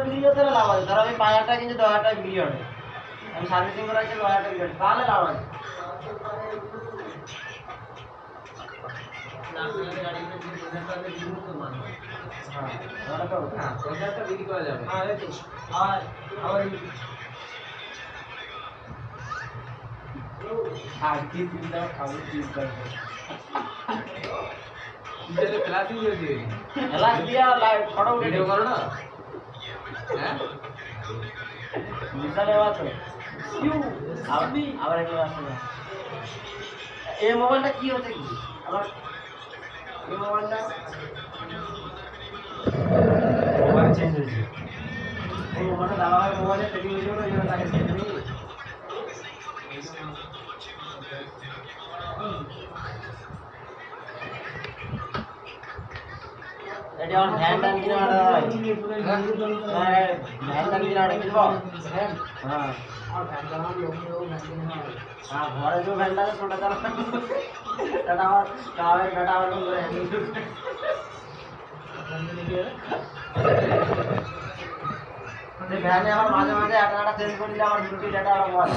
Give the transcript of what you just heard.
বিক্রি করতে হলে লাভ আছে। ধরো আমি 5,000 টাকা কিনছি, 10,000 টাকা বিক্রি হবে। আমি সার্ভিসিং করে আছে 10,000 টাকা বিক্রি হবে, তাহলে লাভ আছে। এই মোবাইলটা কি হচ্ছে কি আবার এই মোবাইলটা মোবাইল চেঞ্জ হয়েছে। এই মোবাইলটা দাদা ভাই মোবাইলে সেটিং হয়েছে বলে এই জন্য তাকে চেঞ্জ হয়েছে। এটা আমার ভ্যান টান কিনে আনা হয়। হ্যাঁ ভ্যান টান কিনে আনা কিনবো। হ্যাঁ আর ভ্যান চালানো লোক হ্যাঁ ঘরে যে ভ্যানটা আছে ছোটা চালানো এটা আমার গাঁয়ের বেটা আমার করে ভ্যানে আমার মাঝে মাঝে একটা চেঞ্জ করে দিলে আমার ডিউটি ডাটা আরো হয়।